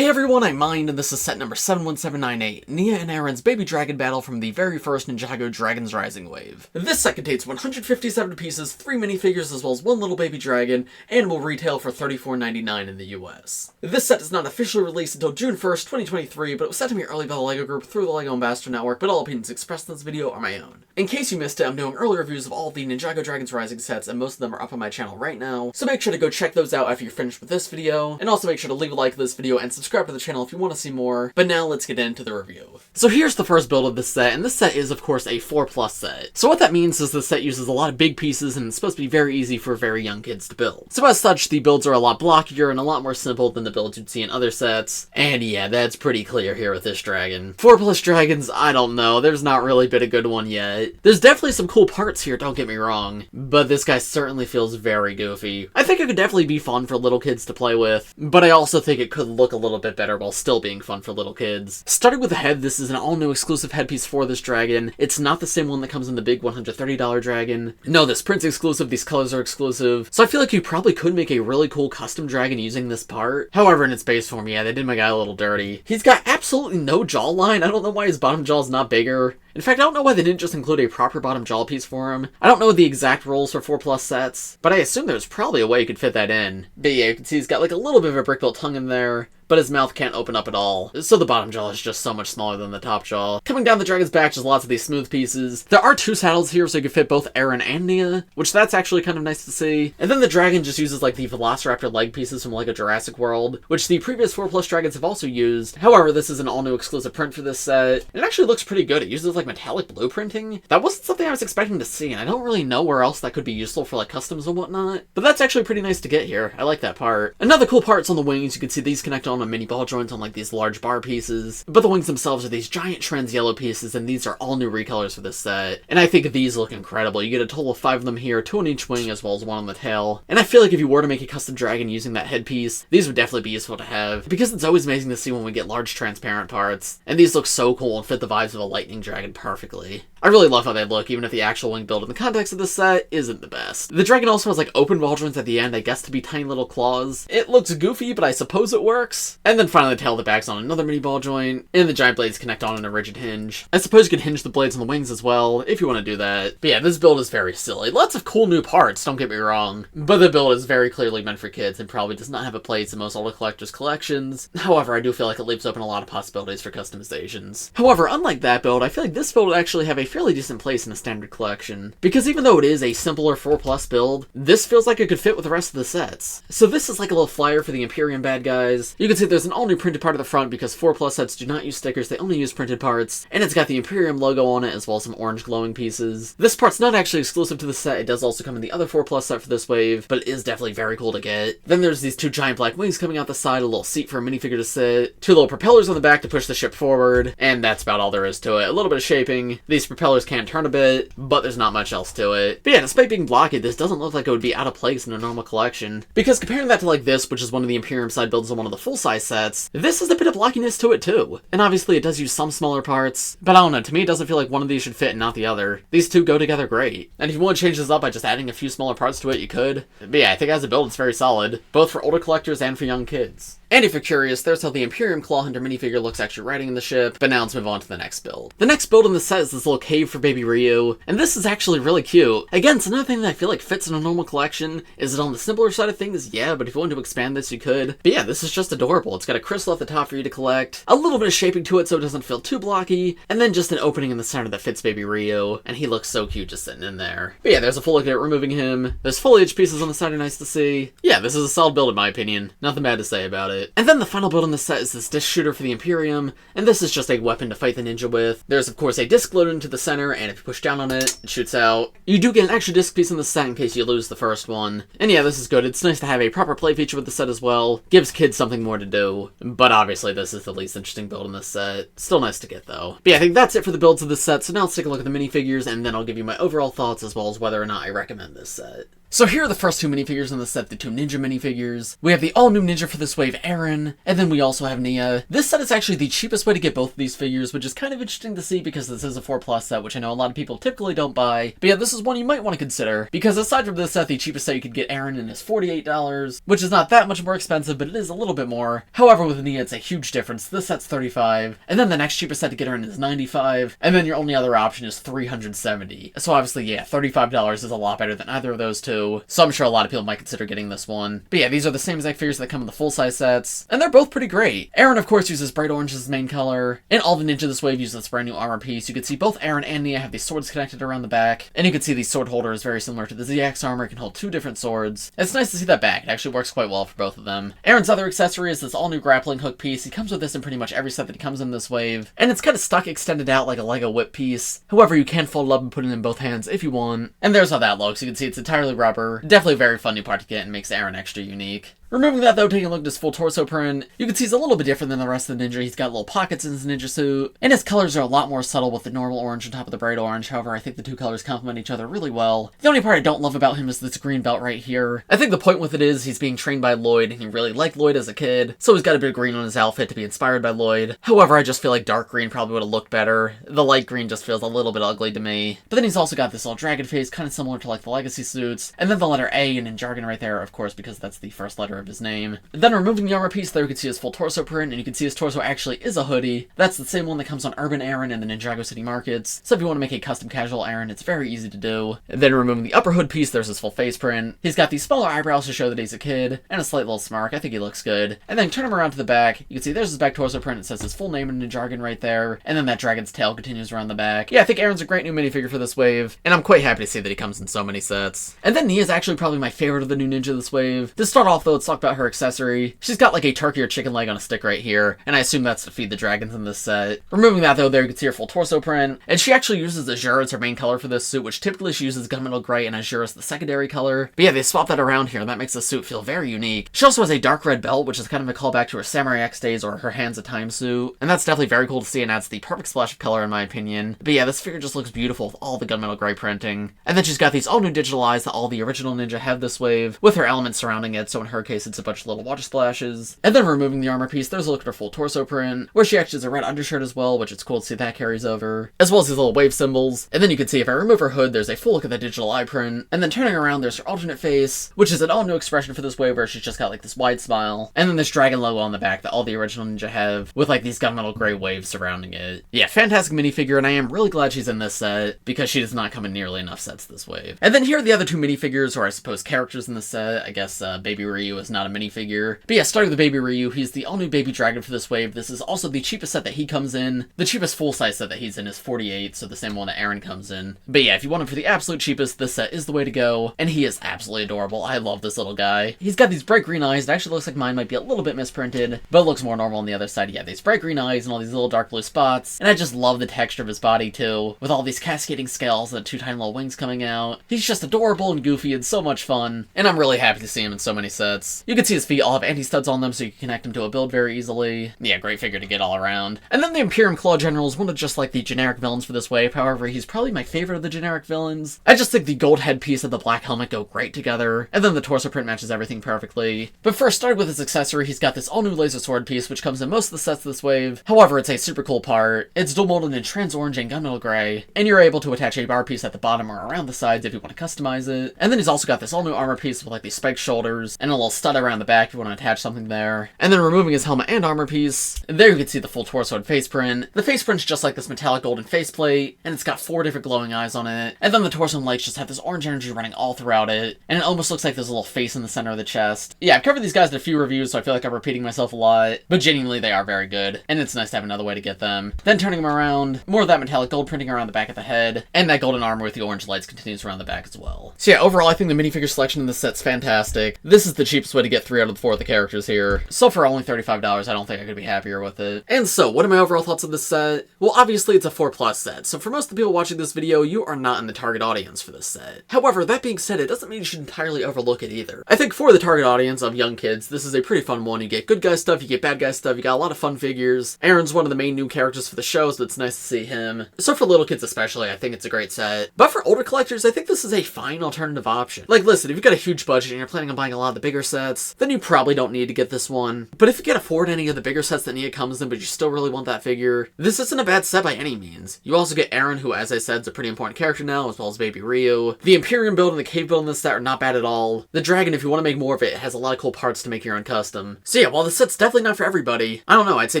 Hey everyone, I'm Mind, and this is set number 71798, Nya and Arin's Baby Dragon battle from the very first Ninjago Dragons Rising wave. This set contains 157 pieces, 3 minifigures, as well as 1 little baby dragon, and will retail for $34.99 in the US. This set is not officially released until June 1st, 2023, but it was sent to me early by the LEGO group through the LEGO Ambassador Network, but all opinions expressed in this video are my own. In case you missed it, I'm doing early reviews of all of the Ninjago Dragons Rising sets, and most of them are up on my channel right now, so make sure to go check those out after you're finished with this video, and also make sure to leave a like to this video and subscribe to the channel if you want to see more. But now let's get into the review. So here's the first build of this set, and this set is of course a 4+ set. So what that means is this set uses a lot of big pieces and it's supposed to be very easy for very young kids to build. So as such, the builds are a lot blockier and a lot more simple than the builds you'd see in other sets. And yeah, that's pretty clear here with this dragon. 4+ dragons, I don't know, there's not really been a good one yet. There's definitely some cool parts here, don't get me wrong, but this guy certainly feels very goofy. I think it could definitely be fun for little kids to play with, but I also think it could look a little bit better while still being fun for little kids. Starting with the head, this is an all-new exclusive headpiece for this dragon. It's not the same one that comes in the big $130 dragon. No, this print's exclusive, these colors are exclusive, so I feel like you probably could make a really cool custom dragon using this part. However, in its base form, yeah, they did my guy a little dirty. He's got absolutely no jawline. I don't know why his bottom jaw is not bigger. In fact, I don't know why they didn't just include a proper bottom jaw piece for him. I don't know the exact rules for 4+ sets, but I assume there's probably a way you could fit that in. But yeah, you can see he's got like a little bit of a brick-built tongue in there, but his mouth can't open up at all, so the bottom jaw is just so much smaller than the top jaw. Coming down the dragon's back, just lots of these smooth pieces. There are 2 saddles here, so you can fit both Arin and Nya, which that's actually kind of nice to see. And then the dragon just uses like the Velociraptor leg pieces from LEGO Jurassic World, which the previous 4+ dragons have also used. However, this is an all-new exclusive print for this set. It actually looks pretty good. It uses like metallic blueprinting. That wasn't something I was expecting to see, and I don't really know where else that could be useful for like customs and whatnot, but that's actually pretty nice to get here. I like that part. Another cool part's on the wings. You can see these connect on a mini ball joint on like these large bar pieces, but the wings themselves are these giant trans yellow pieces, and these are all new recolors for this set, and I think these look incredible. You get a total of 5 of them here, 2 on each wing as well as 1 on the tail, and I feel like if you were to make a custom dragon using that headpiece, these would definitely be useful to have, because it's always amazing to see when we get large transparent parts, and these look so cool and fit the vibes of a lightning dragon perfectly. I really love how they look, even if the actual wing build in the context of this set isn't the best. The dragon also has like open ball joints at the end, I guess to be tiny little claws. It looks goofy, but I suppose it works. And then finally the tail of the back's on another mini ball joint, and the giant blades connect on in a rigid hinge. I suppose you could hinge the blades on the wings as well, if you want to do that. But yeah, this build is very silly. Lots of cool new parts, don't get me wrong, but the build is very clearly meant for kids and probably does not have a place in most older collectors' collections. However, I do feel like it leaves open a lot of possibilities for customizations. However, unlike that build, I feel like this build would actually have a fairly decent place in a standard collection, because even though it is a simpler 4+ build, this feels like it could fit with the rest of the sets. So this is like a little flyer for the Imperium bad guys. You can see there's an all-new printed part at the front because 4+ sets do not use stickers, they only use printed parts, and it's got the Imperium logo on it as well as some orange glowing pieces. This part's not actually exclusive to the set, it does also come in the other 4+ set for this wave, but it is definitely very cool to get. Then there's these 2 giant black wings coming out the side, a little seat for a minifigure to sit, 2 little propellers on the back to push the ship forward, and that's about all there is to it. A little bit of shaping, these propellers can turn a bit, but there's not much else to it. But yeah, despite being blocky, this doesn't look like it would be out of place in a normal collection, because comparing that to like this, which is one of the Imperium side builds on one of the full-size sets, this has a bit of blockiness to it too. And obviously it does use some smaller parts, but I don't know, to me it doesn't feel like one of these should fit and not the other. These 2 go together great. And if you want to change this up by just adding a few smaller parts to it, you could. But yeah, I think as a build it's very solid, both for older collectors and for young kids. And if you're curious, there's how the Imperium Claw Hunter minifigure looks actually riding in the ship, but now let's move on to the next build. The next build in the set is this little cave for Baby Riyu, and this is actually really cute. Again, it's another thing that I feel like fits in a normal collection. Is it on the simpler side of things? Yeah, but if you want to expand this, you could. But yeah, this is just adorable. It's got a crystal at the top for you to collect, a little bit of shaping to it so it doesn't feel too blocky, and then just an opening in the center that fits Baby Riyu, and he looks so cute just sitting in there. But yeah, there's a full look at removing him. There's foliage pieces on the side are nice to see. Yeah, this is a solid build in my opinion. Nothing bad to say about it. And then the final build on the set is this disc shooter for the Imperium, and this is just a weapon to fight the ninja with. There's of course a disc loaded into the center, and if you push down on it, it shoots out. You do get an extra disc piece in the set in case you lose the first one. And yeah, this is good. It's nice to have a proper play feature with the set as well. Gives kids something more to do. But obviously this is the least interesting build in this set. Still nice to get though. But yeah, I think that's it for the builds of this set, so now let's take a look at the minifigures, and then I'll give you my overall thoughts as well as whether or not I recommend this set. So here are the first two minifigures in the set, the two Ninja minifigures. We have the all-new Ninja for this wave, Arin, and then we also have Nya. This set is actually the cheapest way to get both of these figures, which is kind of interesting to see because this is a 4+ set, which I know a lot of people typically don't buy. But yeah, this is one you might want to consider, because aside from this set, the cheapest set you could get Arin in is $48, which is not that much more expensive, but it is a little bit more. However, with Nya, it's a huge difference. This set's $35, and then the next cheapest set to get her in is $95, and then your only other option is $370. So obviously, yeah, $35 is a lot better than either of those two. So I'm sure a lot of people might consider getting this one. But yeah, these are the same exact figures that come in the full-size sets, and they're both pretty great. Arin, of course, uses bright orange as his main color, and all the Ninja this wave uses this brand new armor piece. You can see both Arin and Nya have these swords connected around the back, and you can see the sword holder is very similar to the ZX armor. It can hold two different swords. It's nice to see that back. It actually works quite well for both of them. Arin's other accessory is this all-new grappling hook piece. He comes with this in pretty much every set that he comes in this wave, and it's kind of stuck extended out like a LEGO whip piece. However, you can fold it up and put it in both hands if you want. And there's how that looks. You can see it's entirely rubber. Definitely a very fun new part to get and makes Arin extra unique. Removing that though, taking a look at his full torso print, you can see he's a little bit different than the rest of the Ninja. He's got little pockets in his Ninja suit, and his colors are a lot more subtle with the normal orange on top of the bright orange. However, I think the two colors complement each other really well. The only part I don't love about him is this green belt right here. I think the point with it is he's being trained by Lloyd, and he really liked Lloyd as a kid, so he's got a bit of green on his outfit to be inspired by Lloyd. However, I just feel like dark green probably would have looked better. The light green just feels a little bit ugly to me. But then he's also got this little dragon face, kind of similar to like the Legacy suits, and then the letter A in NINJAGO right there, of course, because that's the first letter of his name. Then removing the armor piece there, you can see his full torso print, and you can see his torso actually is a hoodie. That's the same one that comes on Urban Arin in the Ninjago City markets, so if you want to make a custom casual Arin, it's very easy to do. And then removing the upper hood piece, there's his full face print. He's got these smaller eyebrows to show that he's a kid, and a slight little smirk. I think he looks good. And then turn him around to the back, you can see there's his back torso print. It says his full name in Ninjago right there, and then that dragon's tail continues around the back. Yeah, I think Arin's a great new minifigure for this wave, and I'm quite happy to see that he comes in so many sets. And then Nya's actually probably my favorite of the new Ninja this wave. To start off though, let's talk about her accessory. She's got like a turkey or chicken leg on a stick right here, and I assume that's to feed the dragons in this set. Removing that though, there you can see her full torso print, and she actually uses azure as her main color for this suit, which typically she uses gunmetal gray and azure as the secondary color. But yeah, they swapped that around here, and that makes the suit feel very unique. She also has a dark red belt, which is kind of a callback to her Samurai X days or her Hands of Time suit, and that's definitely very cool to see and adds the perfect splash of color in my opinion. But yeah, this figure just looks beautiful with all the gunmetal gray printing. And then she's got these all new digital eyes that all the original Ninja have this wave, with her elements surrounding it, so in her case it's a bunch of little water splashes. And then removing the armor piece, there's a look at her full torso print, where she actually has a red undershirt as well, which it's cool to see that carries over, as well as these little wave symbols. And then you can see if I remove her hood, there's a full look at the digital eye print, and then turning around, there's her alternate face, which is an all new expression for this wave where she's just got like this wide smile, and then this dragon logo on the back that all the original Ninja have, with like these gunmetal gray waves surrounding it. Yeah, fantastic minifigure, and I am really glad she's in this set, because she does not come in nearly enough sets this wave. And then here are the other two minifigures, or I suppose characters in the set. I guess Baby Riyu is not a minifigure. But yeah, starting with Baby Riyu, he's the all-new baby dragon for this wave. This is also the cheapest set that he comes in. The cheapest full-size set that he's in is $48, so the same one that Arin comes in. But yeah, if you want him for the absolute cheapest, this set is the way to go, and he is absolutely adorable. I love this little guy. He's got these bright green eyes. It actually looks like mine might be a little bit misprinted, but it looks more normal on the other side. Yeah, these bright green eyes and all these little dark blue spots, and I just love the texture of his body too, with all these cascading scales and two tiny little wings coming out. He's just adorable and goofy and so much fun, and I'm really happy to see him in so many sets. You can see his feet all have anti-studs on them, so you can connect him to a build very easily. Yeah, great figure to get all around. And then the Imperium Claw General is one of just like the generic villains for this wave. However, he's probably my favorite of the generic villains. I just think the gold headpiece and the black helmet go great together, and then the torso print matches everything perfectly. But first, starting with his accessory, he's got this all-new laser sword piece, which comes in most of the sets this wave. However, it's a super cool part. It's dual molded in trans orange and gunmetal gray, and you're able to attach a bar piece at the bottom or around the sides if you want to customize it. And then he's also got this all-new armor piece with like these spiked shoulders, and a little stud around the back if you want to attach something there. And then removing his helmet and armor piece, and there you can see the full torso and face print. The face print's just like this metallic golden faceplate, and it's got 4 different glowing eyes on it. And then the torso and legs just have this orange energy running all throughout it, and it almost looks like there's a little face in the center of the chest. Yeah, I've covered these guys in a few reviews, so I feel like I'm repeating myself a lot, but genuinely they are very good, and it's nice to have another way to get them. Then turning them around, more of that metallic gold printing around the back of the head, and that golden armor with the orange lights continues around the back as well. So yeah, overall I think the minifigure selection in this set's fantastic. This is the cheapest cheapest way to get 3 out of the 4 of the characters here. So for only $35, I don't think I could be happier with it. And so, what are my overall thoughts on this set? Well, obviously it's a 4+ set, so for most of the people watching this video, you are not in the target audience for this set. However, that being said, it doesn't mean you should entirely overlook it either. I think for the target audience of young kids, this is a pretty fun one. You get good guy stuff, you get bad guy stuff, you got a lot of fun figures. Arin's one of the main new characters for the show, so it's nice to see him. So for little kids especially, I think it's a great set. But for older collectors, I think this is a fine alternative option. Like, listen, if you've got a huge budget and you're planning on buying a lot of the bigger sets, then you probably don't need to get this one. But if you can't afford any of the bigger sets that Nya comes in, but you still really want that figure, this isn't a bad set by any means. You also get Arin, who, as I said, is a pretty important character now, as well as Baby Riyu. The Imperium build and the cave build in this set are not bad at all. The dragon, if you want to make more of it, has a lot of cool parts to make your own custom. So yeah, while the set's definitely not for everybody, I don't know, I'd say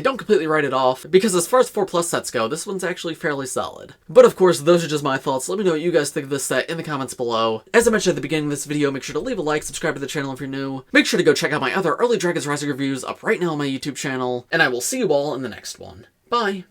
don't completely write it off, because as far as 4+ sets go, this one's actually fairly solid. But of course, those are just my thoughts. Let me know what you guys think of this set in the comments below. As I mentioned at the beginning of this video, make sure to leave a like, subscribe to the channel if you're new. Make sure to go check out my other early Dragons Rising reviews up right now on my YouTube channel, and I will see you all in the next one. Bye!